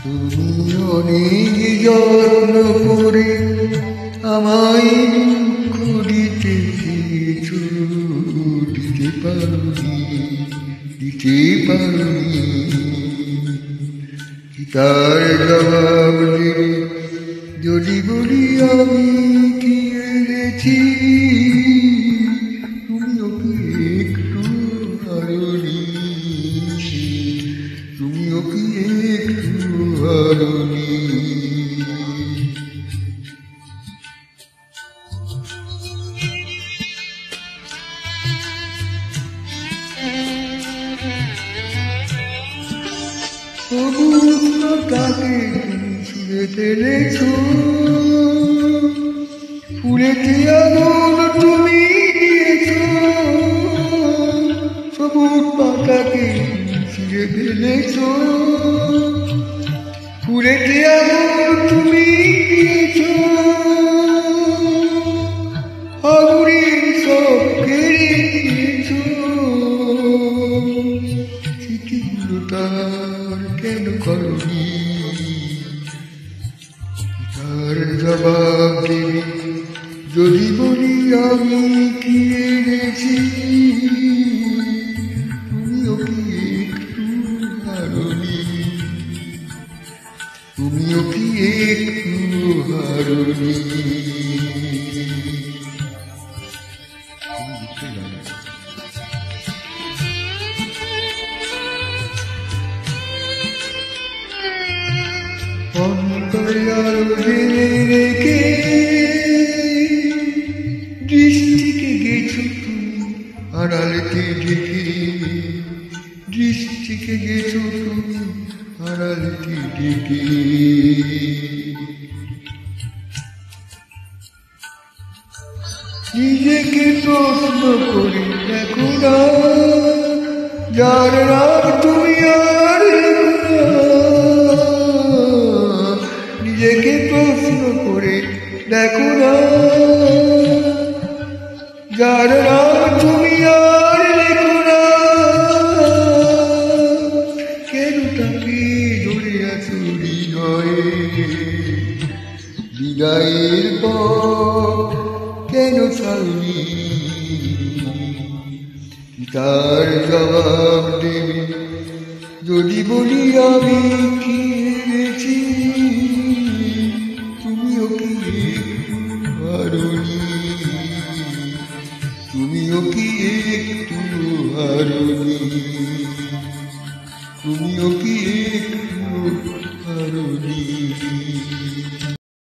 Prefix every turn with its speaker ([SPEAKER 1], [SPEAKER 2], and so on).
[SPEAKER 1] তুমি অনেক যত্ন করে আমায় দুঃখ দিতে চেয়েছো, দিতে পারোনি, দিতে পারোনি। তার জবাব দেবে যদি বলি আমি কি এনেছি, তুমিও কি একটু হারোনি, তুমিও কি একটু হারোনি। সবুজ পাতাকে তুমি ছিঁড়ে ফেলেছো, ফুলেতে আগুন তুমি দিয়েছো। সবুজ পাতাকে তুমি ছিঁড়ে ফেলেছো, ফুলেতে আগুন তুমি দিয়েছো। আগুনের সব কেড়ে নিয়েছো, স্মৃতিগুলো তার কেন করনি। তার জবাব দেবে যদি বলি আমি কি এনেছি, তুমিও কি একটু হারোনি, তুমিও কি একটু হারোনি। অন্তরে আলো জেলে রেখে দৃষ্টিকে গেছো তুমি আড়ালেতে ঢেকে, দৃষ্টিকে গেছো তুমি আড়ালেতে ঢেকে। নিজেকে প্রশ্ন করে দেখো না, যার রাগ তুমি আর লেখো না। নিজেকে প্রশ্ন করে দেখো না, যার রাগ তুমি আর লেখো না। কেন তাকে ধরে আছো হৃদয়ে, বিদায়ের পর কেন ছাড়নি। তার জবাব দেবে যদি বলি আমি কি এনেছি, তুমিও কি একটু হারোনি, তুমিও কি একটু হারোনি, তুমিও কি একটু হারোনি।